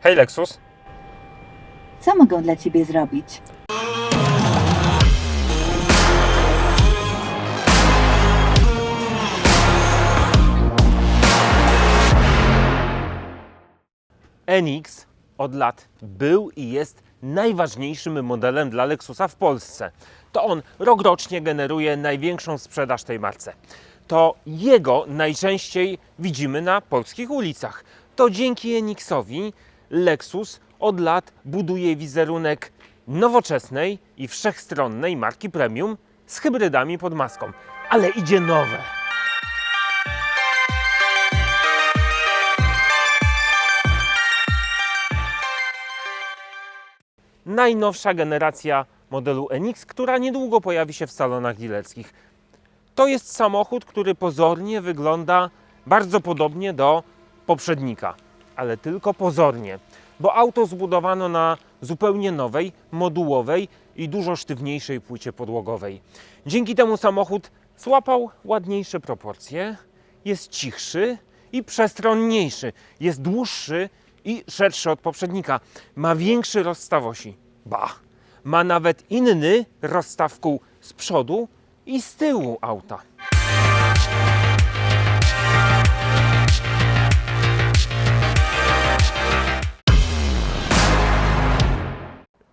Hej Lexus. Co mogę dla Ciebie zrobić? NX od lat był i jest najważniejszym modelem dla Lexusa w Polsce. To on rokrocznie generuje największą sprzedaż tej marce. To jego najczęściej widzimy na polskich ulicach. To dzięki NX-owi Lexus od lat buduje wizerunek nowoczesnej i wszechstronnej marki premium z hybrydami pod maską. Ale idzie nowe. Najnowsza generacja modelu NX, która niedługo pojawi się w salonach dealerskich. To jest samochód, który pozornie wygląda bardzo podobnie do poprzednika, ale tylko pozornie, bo auto zbudowano na zupełnie nowej, modułowej i dużo sztywniejszej płycie podłogowej. Dzięki temu samochód złapał ładniejsze proporcje, jest cichszy i przestronniejszy, jest dłuższy i szerszy od poprzednika. Ma większy rozstaw osi. Ba! Ma nawet inny rozstaw kół z przodu i z tyłu auta.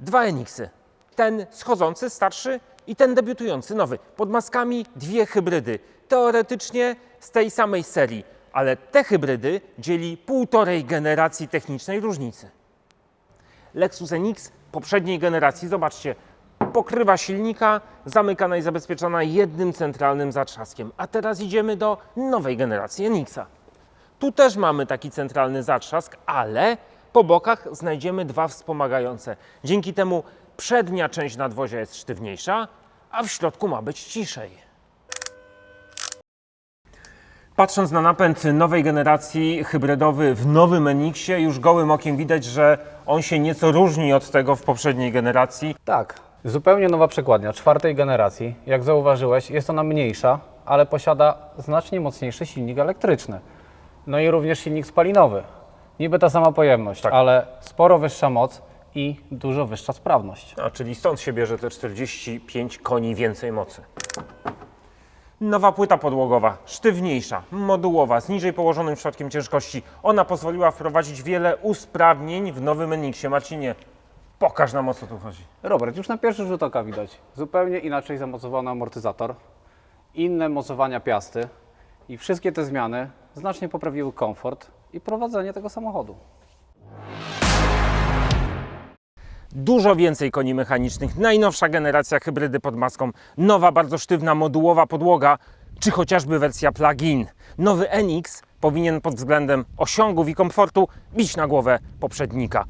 Dwa NX-y. Ten schodzący, starszy i ten debiutujący, nowy. Pod maskami dwie hybrydy. Teoretycznie z tej samej serii, ale te hybrydy dzieli półtorej generacji technicznej różnicy. Lexus NX poprzedniej generacji, zobaczcie, pokrywa silnika zamykana i zabezpieczona jednym centralnym zatrzaskiem. A teraz idziemy do nowej generacji NX-a. Tu też mamy taki centralny zatrzask, ale po bokach znajdziemy dwa wspomagające. Dzięki temu przednia część nadwozia jest sztywniejsza, a w środku ma być ciszej. Patrząc na napęd nowej generacji hybrydowy w nowym NX-ie, już gołym okiem widać, że on się nieco różni od tego w poprzedniej generacji. Tak, zupełnie nowa przekładnia, czwartej generacji. Jak zauważyłeś, jest ona mniejsza, ale posiada znacznie mocniejszy silnik elektryczny. No i również silnik spalinowy. Niby ta sama pojemność, Tak. ale sporo wyższa moc i dużo wyższa sprawność. A, czyli stąd się bierze te 45 koni więcej mocy. Nowa płyta podłogowa, sztywniejsza, modułowa, z niżej położonym środkiem ciężkości. Ona pozwoliła wprowadzić wiele usprawnień w nowym NX-ie. Marcinie, pokaż nam, o co tu chodzi. Robert, już na pierwszy rzut oka widać zupełnie inaczej zamocowany amortyzator, inne mocowania piasty i wszystkie te zmiany znacznie poprawiły komfort i prowadzenie tego samochodu. Dużo więcej koni mechanicznych, najnowsza generacja hybrydy pod maską, nowa, bardzo sztywna, modułowa podłoga, czy chociażby wersja plug-in. Nowy NX powinien pod względem osiągów i komfortu bić na głowę poprzednika.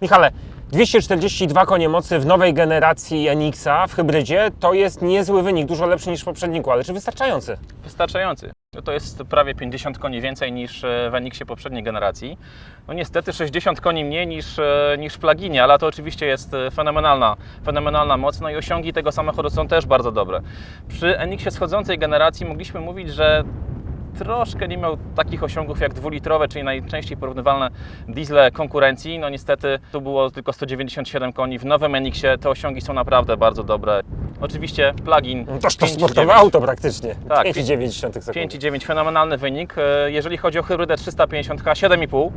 Michale, 242 konie mocy w nowej generacji NX-a w hybrydzie to jest niezły wynik, dużo lepszy niż w poprzedniku, ale czy wystarczający? Wystarczający. No to jest prawie 50 koni więcej niż w NX-ie poprzedniej generacji. No niestety 60 koni mniej niż w pluginie, ale to oczywiście jest fenomenalna moc, no i osiągi tego samochodu są też bardzo dobre. Przy NX-ie schodzącej generacji mogliśmy mówić, że troszkę nie miał takich osiągów jak dwulitrowe, czyli najczęściej porównywalne diesle konkurencji. No niestety tu było tylko 197 koni. W nowym NX-ie te osiągi są naprawdę bardzo dobre. Oczywiście plug-in. Toż to sportowe auto praktycznie. Tak, 5,9 sekundy. 5,9 fenomenalny wynik. Jeżeli chodzi o hybrydę 350H, 7,5.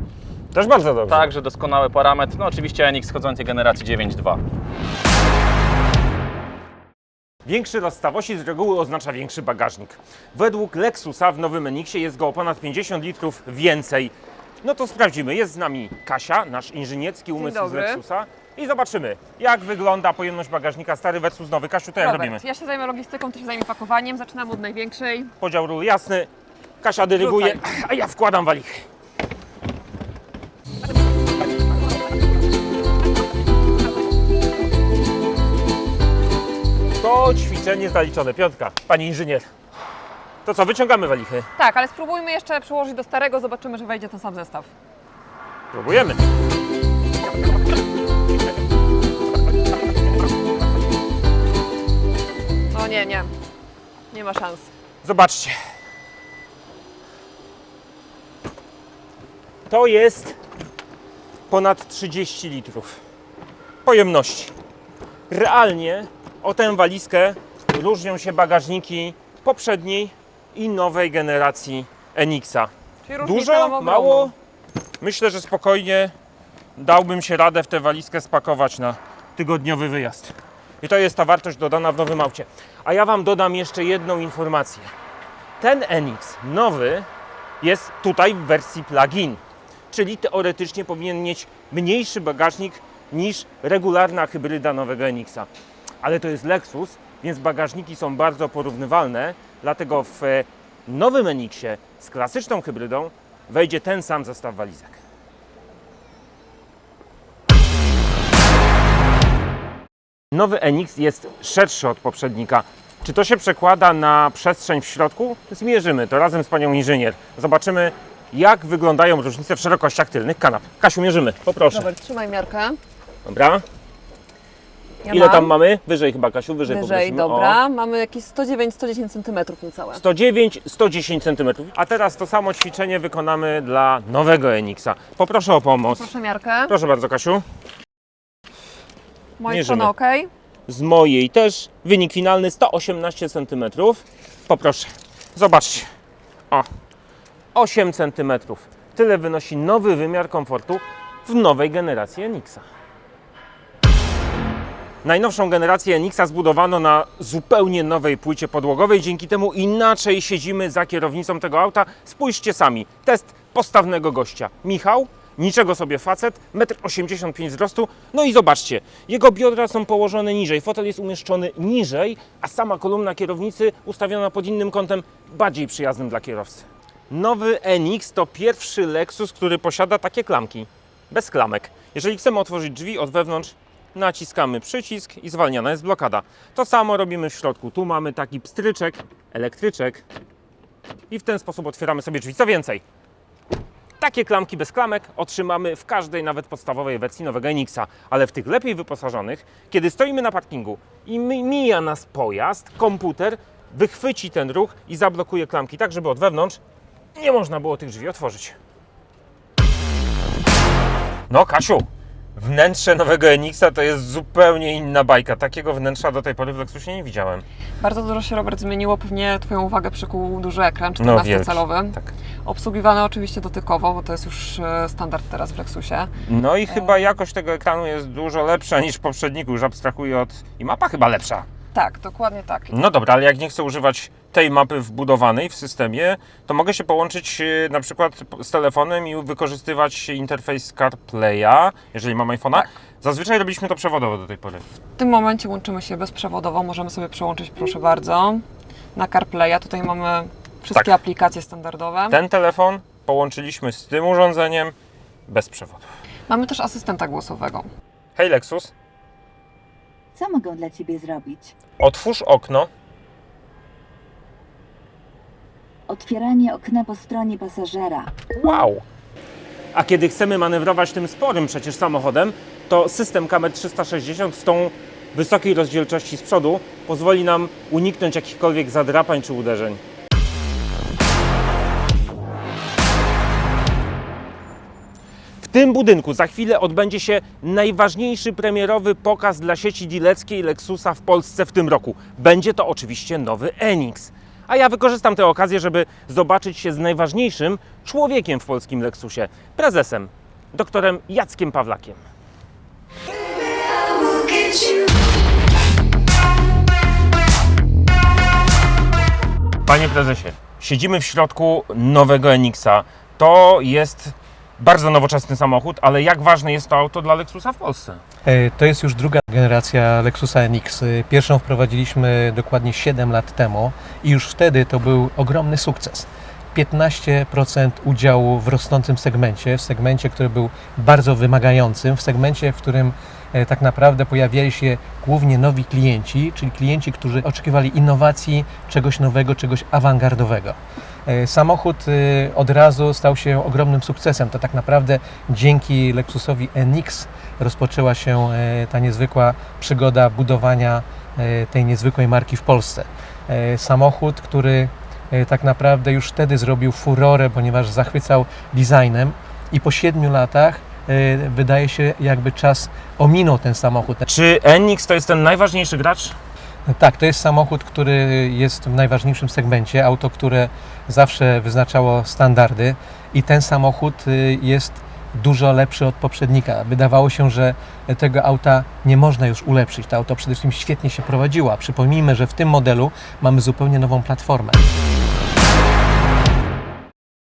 Też bardzo dobrze. Także doskonały parametr. No oczywiście NX schodzącej generacji 9.2. Większy rozstaw osi z reguły oznacza większy bagażnik. Według Lexusa w nowym NX-ie jest go o ponad 50 litrów więcej. No to sprawdzimy. Jest z nami Kasia, nasz inżynierski umysł z Lexusa. I zobaczymy, jak wygląda pojemność bagażnika stary versus nowy. Kasiu, to jak Robert, robimy? ja się zajmę logistyką, ty się zajmie pakowaniem. Zaczynamy od największej. Podział ról jasny. Kasia dyryguje, Rzucaj. a ja wkładam walichy. To ćwiczenie zaliczone. Piątka, pani inżynier. To co, wyciągamy walichy? Tak, ale spróbujmy jeszcze przełożyć do starego, zobaczymy, że wejdzie ten sam zestaw. Próbujemy. ma szans. Zobaczcie. To jest ponad 30 litrów pojemności. Realnie o tę walizkę różnią się bagażniki poprzedniej i nowej generacji Enixa. Czyli różnica Dużo, mamy ogromną. mało? Myślę, że spokojnie dałbym się radę w tę walizkę spakować na tygodniowy wyjazd. I to jest ta wartość dodana w nowym aucie. A ja Wam dodam jeszcze jedną informację. Ten Enix nowy jest tutaj w wersji plug-in, czyli teoretycznie powinien mieć mniejszy bagażnik niż regularna hybryda nowego Enixa. Ale to jest Lexus, więc bagażniki są bardzo porównywalne, dlatego w nowym Enixie z klasyczną hybrydą wejdzie ten sam zestaw walizek. Nowy Enix jest szerszy od poprzednika. Czy to się przekłada na przestrzeń w środku? Zmierzymy to razem z panią inżynier. Zobaczymy, jak wyglądają różnice w szerokościach tylnych kanap. Kasiu, mierzymy, poproszę. Robert, trzymaj miarkę. Dobra. Ja Ile mam. tam mamy? Wyżej chyba, Kasiu, wyżej Wyżej, poprosimy. dobra. Mamy jakieś 109-110 cm niecałe. 109-110 cm. A teraz to samo ćwiczenie wykonamy dla nowego Enixa. Poproszę o pomoc. Proszę miarkę. Proszę bardzo, Kasiu. Moja mierzymy. strona OK. Z mojej też wynik finalny 118 cm. Poproszę. Zobaczcie. O, 8 cm. Tyle wynosi nowy wymiar komfortu w nowej generacji Enixa. Najnowszą generację Enixa zbudowano na zupełnie nowej płycie podłogowej, dzięki temu inaczej siedzimy za kierownicą tego auta. Spójrzcie sami, test postawnego gościa. Michał, niczego sobie facet, 1,85 m wzrostu, no i zobaczcie, jego biodra są położone niżej, fotel jest umieszczony niżej, a sama kolumna kierownicy ustawiona pod innym kątem, bardziej przyjaznym dla kierowcy. Nowy Enix to pierwszy Lexus, który posiada takie klamki, bez klamek. Jeżeli chcemy otworzyć drzwi od wewnątrz, naciskamy przycisk i zwalniana jest blokada. To samo robimy w środku. Tu mamy taki pstryczek, elektryczek i w ten sposób otwieramy sobie drzwi. Co więcej, takie klamki bez klamek otrzymamy w każdej, nawet podstawowej wersji nowego Enixa, ale w tych lepiej wyposażonych, kiedy stoimy na parkingu i mija nas pojazd, komputer wychwyci ten ruch i zablokuje klamki, tak żeby od wewnątrz nie można było tych drzwi otworzyć. No, Kasiu, wnętrze nowego Enixa to jest zupełnie inna bajka. Takiego wnętrza do tej pory w Lexusie nie widziałem. Bardzo dużo się, Robert, zmieniło. Pewnie Twoją uwagę przykuł duży ekran, No, wielki. 14-calowy. Tak. Obsługiwany oczywiście dotykowo, bo to jest już standard teraz w Lexusie. No i chyba jakość tego ekranu jest dużo lepsza niż w poprzedniku. Już abstrahuję od... I mapa chyba lepsza. Tak, dokładnie tak. No dobra, ale jak nie chcę używać tej mapy wbudowanej w systemie, to mogę się połączyć na przykład z telefonem i wykorzystywać interfejs CarPlaya, jeżeli mam iPhone'a. Tak. Zazwyczaj robiliśmy to przewodowo do tej pory. W tym momencie łączymy się bezprzewodowo. Możemy sobie przełączyć, proszę bardzo, na CarPlaya. Tutaj mamy wszystkie Tak. aplikacje standardowe. Ten telefon połączyliśmy z tym urządzeniem bez przewodu. Mamy też asystenta głosowego. Hej Lexus, Co mogę dla Ciebie zrobić? otwórz okno. Otwieranie okna po stronie pasażera. Wow! A kiedy chcemy manewrować tym sporym przecież samochodem, to system kamer 360 z tą wysokiej rozdzielczości z przodu pozwoli nam uniknąć jakichkolwiek zadrapań czy uderzeń. W tym budynku za chwilę odbędzie się najważniejszy premierowy pokaz dla sieci dealerskiej Lexusa w Polsce w tym roku. Będzie to oczywiście nowy Enix. A ja wykorzystam tę okazję, żeby zobaczyć się z najważniejszym człowiekiem w polskim Lexusie, prezesem, doktorem Jackiem Pawlakiem. Panie prezesie, siedzimy w środku nowego Enixa. To jest bardzo nowoczesny samochód, ale jak ważne jest to auto dla Lexusa w Polsce? To jest już druga generacja Lexusa NX. Pierwszą wprowadziliśmy dokładnie 7 lat temu i już wtedy to był ogromny sukces. 15% udziału w rosnącym segmencie, w segmencie, który był bardzo wymagającym, w segmencie, w którym tak naprawdę pojawiali się głównie nowi klienci, czyli klienci, którzy oczekiwali innowacji, czegoś nowego, czegoś awangardowego. Samochód od razu stał się ogromnym sukcesem. To tak naprawdę dzięki Lexusowi NX rozpoczęła się ta niezwykła przygoda budowania tej niezwykłej marki w Polsce. Samochód, który tak naprawdę już wtedy zrobił furorę, ponieważ zachwycał designem i po 7 latach wydaje się, jakby czas ominął ten samochód. Czy NX to jest ten najważniejszy gracz? Tak, to jest samochód, który jest w najważniejszym segmencie, auto, które zawsze wyznaczało standardy i ten samochód jest dużo lepszy od poprzednika. Wydawało się, że tego auta nie można już ulepszyć. To auto przede wszystkim świetnie się prowadziło. A przypomnijmy, że w tym modelu mamy zupełnie nową platformę.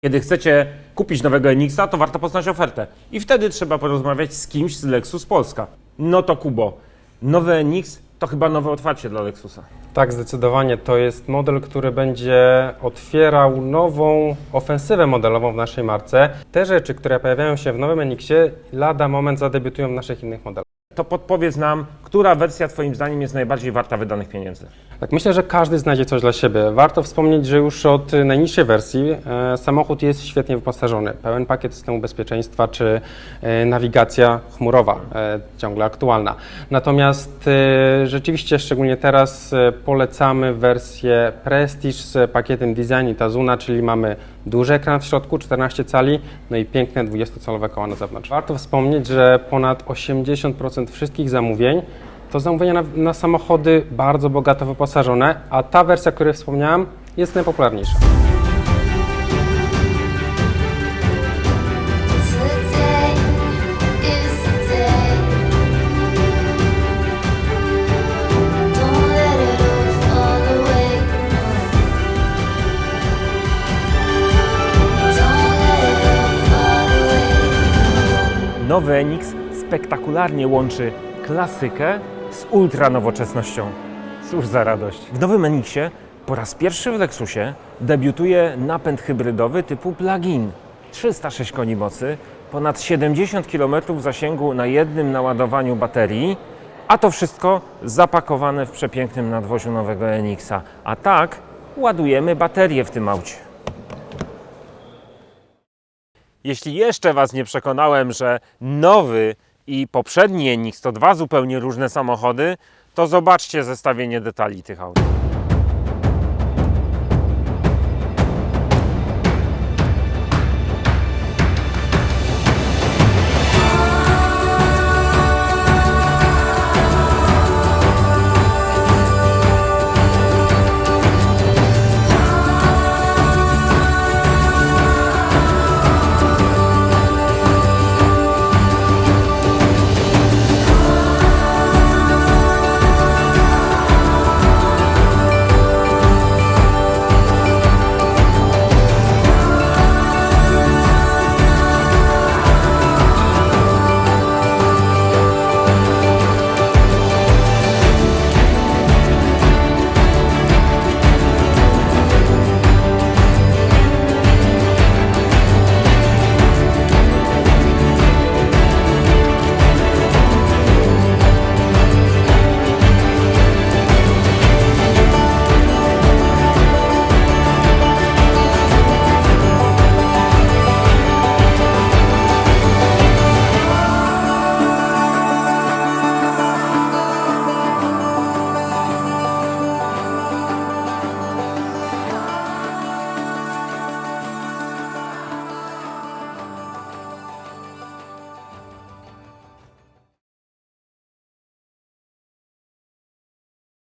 Kiedy chcecie kupić nowego NX-a, to warto poznać ofertę. I wtedy trzeba porozmawiać z kimś z Lexus Polska. No to Kubo, nowy NX to chyba nowe otwarcie dla Lexusa. Tak, zdecydowanie. To jest model, który będzie otwierał nową ofensywę modelową w naszej marce. Te rzeczy, które pojawiają się w nowym NX-ie, lada moment zadebiutują w naszych innych modelach. To podpowiedz nam, która wersja Twoim zdaniem jest najbardziej warta wydanych pieniędzy? Tak, myślę, że każdy znajdzie coś dla siebie. Warto wspomnieć, że już od najniższej wersji samochód jest świetnie wyposażony. Pełen pakiet systemu bezpieczeństwa czy nawigacja chmurowa, ciągle aktualna. Natomiast rzeczywiście, szczególnie teraz polecamy wersję Prestige z pakietem Design i Tazuna, czyli mamy duży ekran w środku, 14 cali, no i piękne 20-calowe koła na zewnątrz. Warto wspomnieć, że ponad 80% wszystkich zamówień to zamówienia na samochody bardzo bogato wyposażone, a ta wersja, o której wspomniałem, jest najpopularniejsza. Today is the day. Don't let it all fall away. Don't let it all fall away. Nowy NX spektakularnie łączy klasykę z ultranowoczesnością. Cóż za radość. W nowym NX-ie po raz pierwszy w Lexusie debiutuje napęd hybrydowy typu plug-in. 306 koni mocy, ponad 70 km zasięgu na jednym naładowaniu baterii, a to wszystko zapakowane w przepięknym nadwoziu nowego NX-a. A tak ładujemy baterię w tym aucie. Jeśli jeszcze Was nie przekonałem, że nowy i poprzedni NX to dwa zupełnie różne samochody, to zobaczcie zestawienie detali tych aut.